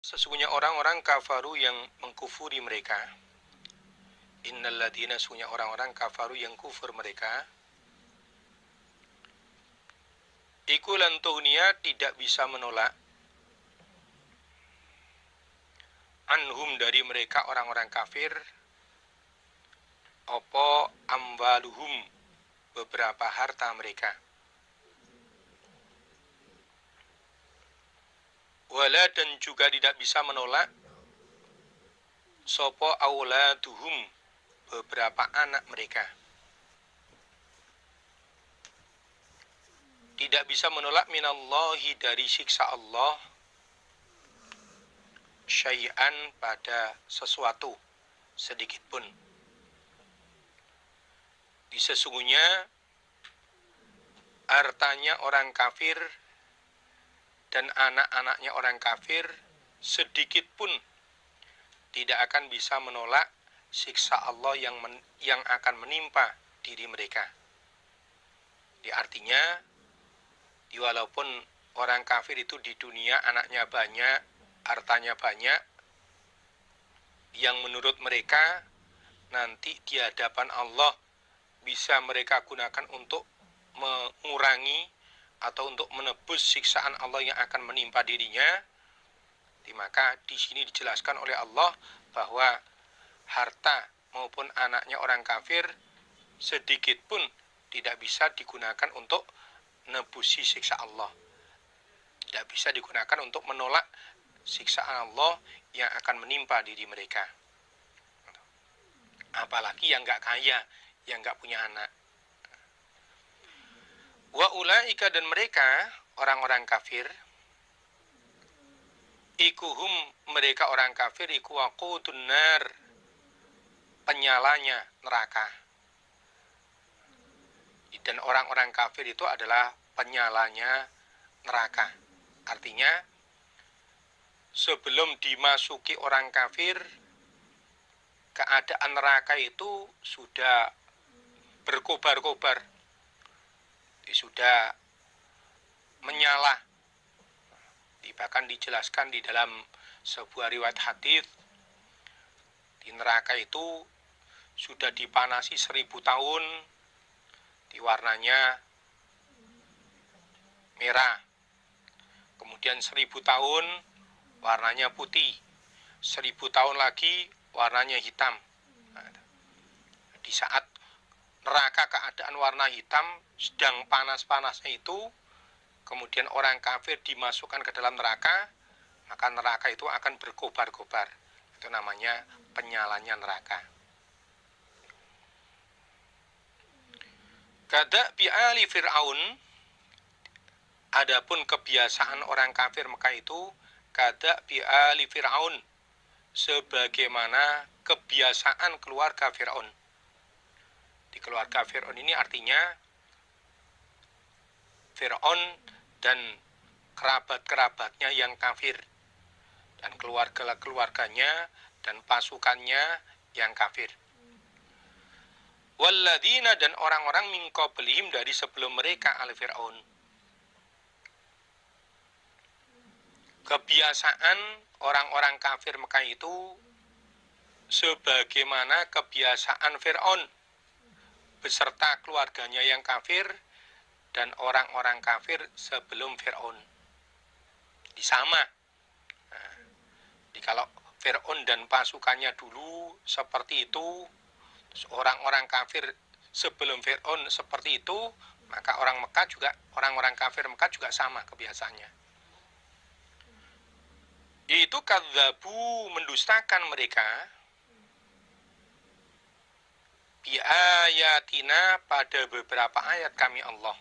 sesungguhnya orang-orang kafaru yang mengkufuri mereka. Innal ladina, sesungguhnya orang-orang kafaru yang kufur mereka. Iku lan tuhnia, tidak bisa menolak anhum, dari mereka orang-orang kafir, opo amwaluhum, beberapa harta mereka. Wala, dan juga tidak bisa menolak sopo auladuhum, beberapa anak mereka. Tidak bisa menolak minallahi, dari siksa Allah, syai'an, pada sesuatu sedikit pun. Di sesungguhnya hartanya orang kafir dan anak-anaknya orang kafir sedikit pun tidak akan bisa menolak siksa Allah yang akan menimpa diri mereka. Artinya, walaupun orang kafir itu di dunia anaknya banyak, hartanya banyak, yang menurut mereka nanti di hadapan Allah bisa mereka gunakan untuk mengurangi atau untuk menebus siksaan Allah yang akan menimpa dirinya, maka di sini dijelaskan oleh Allah bahwa harta maupun anaknya orang kafir sedikit pun tidak bisa digunakan untuk nebusi siksa Allah. Tidak bisa digunakan untuk menolak siksaan Allah yang akan menimpa diri mereka. Apalagi yang gak kaya, yang gak punya anak. Wa ulaika, dan mereka orang-orang kafir, ikuhum, mereka orang kafir, iku waqudun nar, penyalanya neraka. Dan orang-orang kafir itu adalah penyalanya neraka. Artinya, sebelum dimasuki orang kafir, keadaan neraka itu sudah berkobar-kobar, sudah menyala. Bahkan dijelaskan di dalam sebuah riwayat hadis, di neraka itu sudah dipanasi 1000 tahun, warnanya merah. Kemudian 1000 tahun warnanya putih, 1000 tahun lagi warnanya hitam. Di saat neraka keadaan warna hitam, sedang panas-panasnya itu, kemudian orang kafir dimasukkan ke dalam neraka, maka neraka itu akan berkobar-kobar. Itu namanya penyalanya neraka. Kada bi'ali Fir'aun, adapun kebiasaan orang kafir Mekah itu, kada bi'ali Fir'aun, sebagaimana kebiasaan keluarga Fir'aun. Di keluarga Fir'aun ini artinya Fir'aun dan kerabat-kerabatnya yang kafir, dan keluarga-keluarganya dan pasukannya yang kafir. Walladina, dan orang-orang min qablihim, dari sebelum mereka, al Fir'aun. Kebiasaan orang-orang kafir Mekah itu sebagaimana kebiasaan Fir'aun beserta keluarganya yang kafir dan orang-orang kafir sebelum Fir'aun. Sama. Nah, kalau Fir'aun dan pasukannya dulu seperti itu, orang-orang kafir sebelum Fir'aun seperti itu, maka orang-orang kafir Mekah juga sama kebiasaannya. Itu kadzabu, mendustakan mereka, biayatina, pada beberapa ayat kami Allah.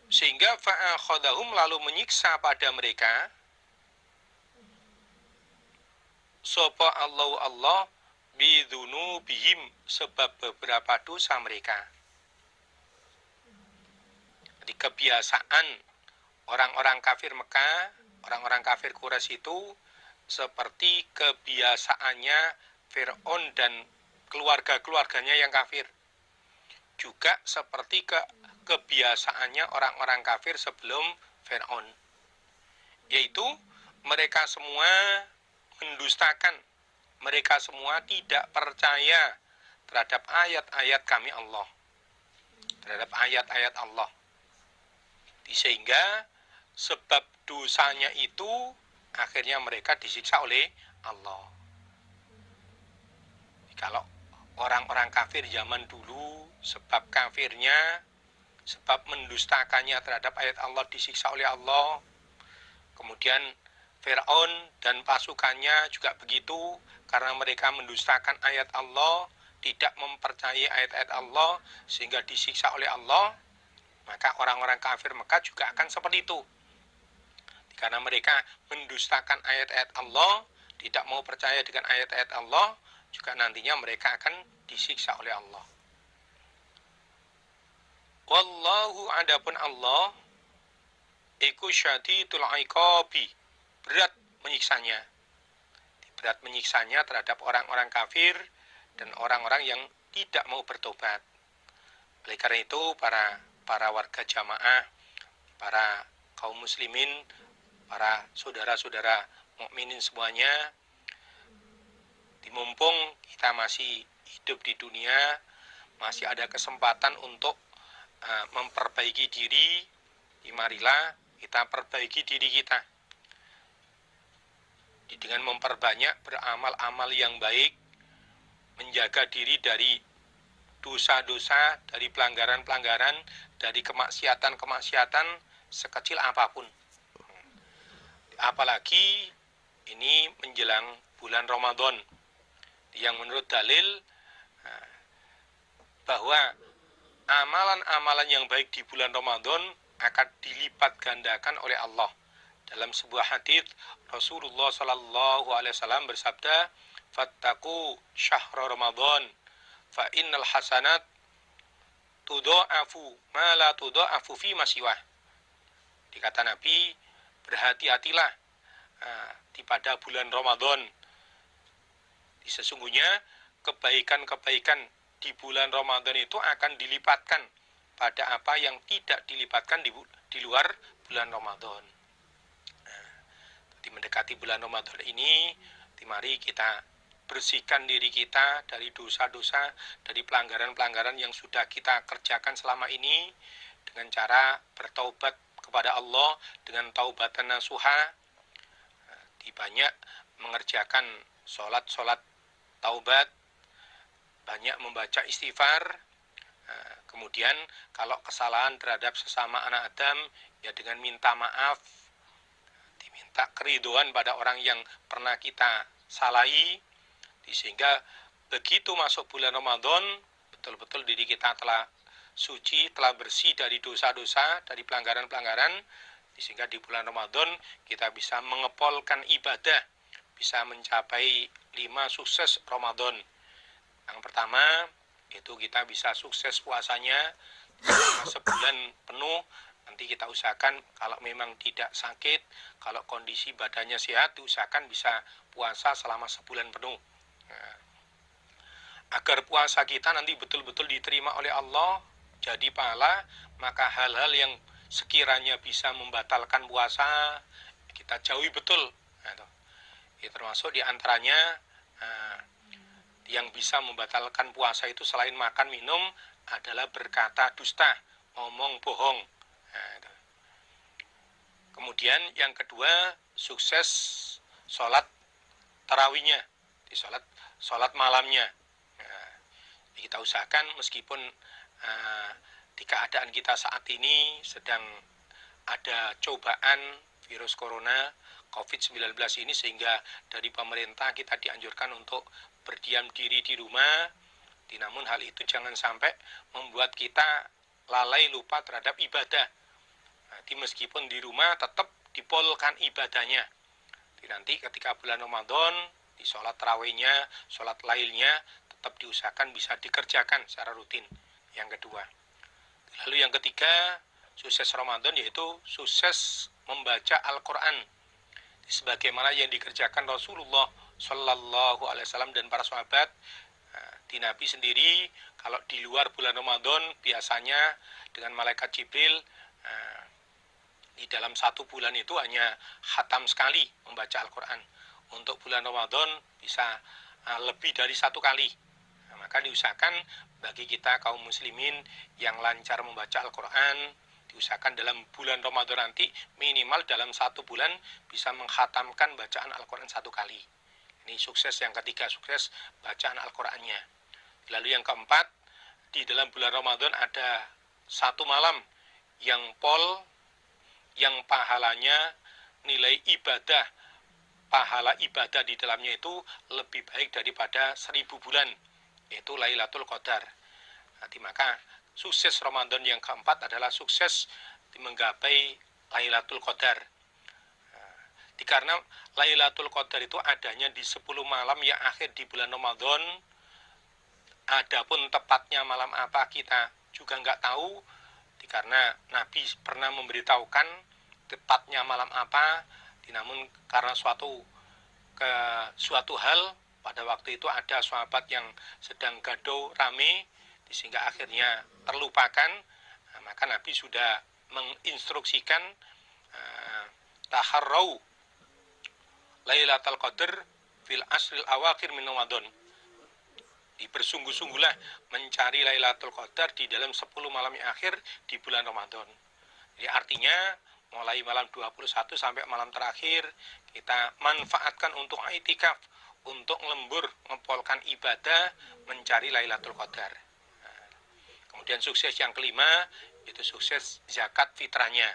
Sehingga fa'akhadhahum, lalu menyiksa pada mereka sapa Allah bidzunubihim, sebab beberapa dosa mereka. Jadi kebiasaan orang-orang kafir Mekah, orang-orang kafir Quraisy itu seperti kebiasaannya Fir'aun dan keluarga-keluarganya yang kafir. Juga seperti kebiasaannya orang-orang kafir sebelum Fir'aun. yaitu mereka semua mendustakan, mereka semua tidak percaya terhadap ayat-ayat kami Allah, terhadap ayat-ayat Allah. Sehingga sebab dosanya itu akhirnya mereka disiksa oleh Allah. Kalau orang-orang kafir zaman dulu, sebab kafirnya, sebab mendustakannya terhadap ayat Allah disiksa oleh Allah. Kemudian Fir'aun dan pasukannya juga begitu, karena mereka mendustakan ayat Allah, tidak mempercayai ayat-ayat Allah, sehingga disiksa oleh Allah. Maka orang-orang kafir Mekah juga akan seperti itu. Karena mereka mendustakan ayat-ayat Allah, tidak mau percaya dengan ayat-ayat Allah, juga nantinya mereka akan disiksa oleh Allah. Wallahu adapun Allah iku syadidul iqabi, berat menyiksanya. Berat menyiksanya terhadap orang-orang kafir dan orang-orang yang tidak mau bertobat. Oleh karena itu para warga jamaah, para kaum muslimin, para saudara-saudara mukminin semuanya, mumpung kita masih hidup di dunia, masih ada kesempatan untuk memperbaiki diri, marilah kita perbaiki diri kita dengan memperbanyak beramal-amal yang baik, menjaga diri dari dosa-dosa, dari pelanggaran-pelanggaran, dari kemaksiatan-kemaksiatan sekecil apapun. Apalagi ini menjelang bulan Ramadan, yang menurut dalil bahwa amalan-amalan yang baik di bulan Ramadan akan dilipat gandakan oleh Allah. Dalam sebuah hadis Rasulullah Shallallahu Alaihi Wasallam bersabda, "Fattaku syahra Ramadan, fa innal hasanat tudha'afu ma la tudha'afu fi masiwah." Dikata Nabi, berhati-hatilah di pada bulan Ramadan. Sesungguhnya kebaikan-kebaikan di bulan Ramadan itu akan dilipatkan pada apa yang tidak dilipatkan di luar bulan Ramadan. Di mendekati bulan Ramadan ini, mari kita bersihkan diri kita dari dosa-dosa, dari pelanggaran-pelanggaran yang sudah kita kerjakan selama ini dengan cara bertaubat kepada Allah dengan taubatan nasuha, banyak mengerjakan sholat taubat, banyak membaca istighfar. Kemudian kalau kesalahan terhadap sesama anak Adam, ya dengan minta maaf, diminta keriduan pada orang yang pernah kita salahi, sehingga begitu masuk bulan Ramadan, betul-betul diri kita telah suci, telah bersih dari dosa-dosa, dari pelanggaran-pelanggaran, sehingga di bulan Ramadan kita bisa mengepolkan ibadah, bisa mencapai 5 sukses Ramadan. Yang pertama, itu kita bisa sukses puasanya sebulan penuh. Nanti kita usahakan kalau memang tidak sakit, kalau kondisi badannya sehat, diusahakan bisa puasa selama sebulan penuh. Nah, agar puasa kita nanti betul-betul diterima oleh Allah, jadi pahala, maka hal-hal yang sekiranya bisa membatalkan puasa, kita jauhi betul. Ya, termasuk diantaranya yang bisa membatalkan puasa itu selain makan minum adalah berkata dusta, ngomong bohong. Kemudian yang kedua, sukses sholat tarawihnya, di sholat malamnya. Kita usahakan meskipun di keadaan kita saat ini sedang ada cobaan virus corona COVID-19 ini, sehingga dari pemerintah kita dianjurkan untuk berdiam diri di rumah. Namun hal itu jangan sampai membuat kita lalai lupa terhadap ibadah. Meskipun di rumah tetap dipolkan ibadahnya. Nanti ketika bulan Ramadan, di sholat tarawihnya, sholat lailnya, tetap diusahakan bisa dikerjakan secara rutin. Yang kedua. Lalu yang ketiga, sukses Ramadan yaitu sukses membaca Al-Quran. Sebagaimana yang dikerjakan Rasulullah Shallallahu Alaihi Wasallam dan para sahabat. Di Nabi sendiri, kalau di luar bulan Ramadan, biasanya dengan malaikat Jibril Di dalam satu bulan itu hanya khatam sekali membaca Al-Quran. Untuk bulan Ramadan bisa lebih dari satu kali. Nah, maka diusahakan bagi kita kaum muslimin yang lancar membaca Al-Quran, diusahakan dalam bulan Ramadan nanti minimal dalam satu bulan bisa menghatamkan bacaan Al-Quran satu kali. Ini sukses yang ketiga, sukses bacaan Al-Qurannya. Lalu yang keempat, di dalam bulan Ramadan ada satu malam yang yang pahalanya, nilai ibadah, pahala ibadah di dalamnya itu lebih baik daripada 1000 bulan, yaitu Lailatul Qadar. Nanti maka sukses Ramadan yang keempat adalah sukses menggapai Lailatul Qadar. Karena Lailatul Qadar itu adanya di 10 malam yang akhir di bulan Ramadan. Adapun tepatnya malam apa kita juga nggak tahu, karena Nabi pernah memberitahukan tepatnya malam apa, namun karena suatu hal pada waktu itu ada sahabat yang sedang gaduh rame sehingga akhirnya terlupakan. Nah, maka Nabi sudah menginstruksikan taharrau Lailatul Qadar fil asril awakhir min Ramadan. Bersungguh-sungguhlah mencari Lailatul Qadar di dalam 10 malam yang akhir di bulan Ramadan. Jadi artinya mulai malam 21 sampai malam terakhir kita manfaatkan untuk i'tikaf, untuk lembur, ngepolkan ibadah, mencari Lailatul Qadar. Nah, kemudian sukses yang kelima itu sukses zakat fitrahnya.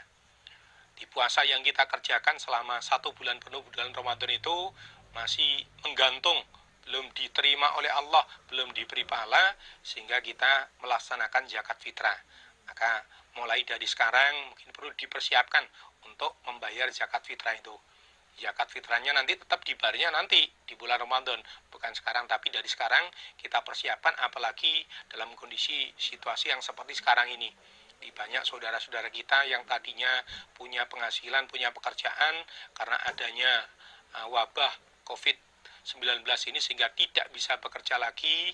Di puasa yang kita kerjakan selama 1 bulan penuh bulan Ramadan itu masih menggantung, belum diterima oleh Allah, belum diberi pahala, sehingga kita melaksanakan zakat fitrah. Maka mulai dari sekarang mungkin perlu dipersiapkan untuk membayar zakat fitrah itu. Zakat fitrahnya nanti tetap dibayarnya nanti di bulan Ramadan, bukan sekarang, tapi dari sekarang kita persiapan, apalagi dalam kondisi situasi yang seperti sekarang ini. Di banyak saudara-saudara kita yang tadinya punya penghasilan, punya pekerjaan, karena adanya wabah COVID-19 ini sehingga tidak bisa bekerja lagi.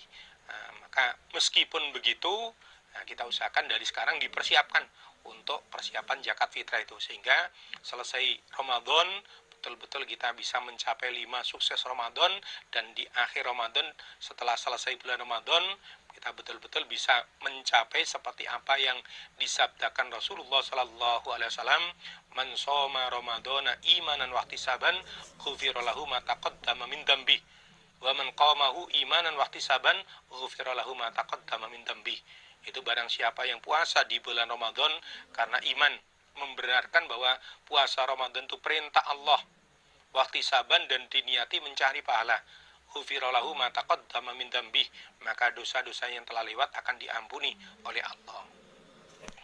Maka meskipun begitu, kita usahakan dari sekarang dipersiapkan untuk persiapan zakat fitrah itu, sehingga selesai Ramadan betul-betul kita bisa mencapai 5 sukses Ramadan, dan di akhir Ramadan setelah selesai bulan Ramadan kita betul-betul bisa mencapai seperti apa yang disabdakan Rasulullah sallallahu alaihi wasallam, man shoma ramadhana imanan wa ihtisaban ghufira lahu ma taqaddama min dambi wa man qamahu imanan wa ihtisaban ghufira lahu ma taqaddama min dambi. Itu barang siapa yang puasa di bulan Ramadan karena iman, membenarkan bahwa puasa Ramadan itu perintah Allah, wa ihtisaban, dan diniati mencari pahala, ghufira lahu ma taqaddama min dambi, maka dosa-dosa yang telah lewat akan diampuni oleh Allah.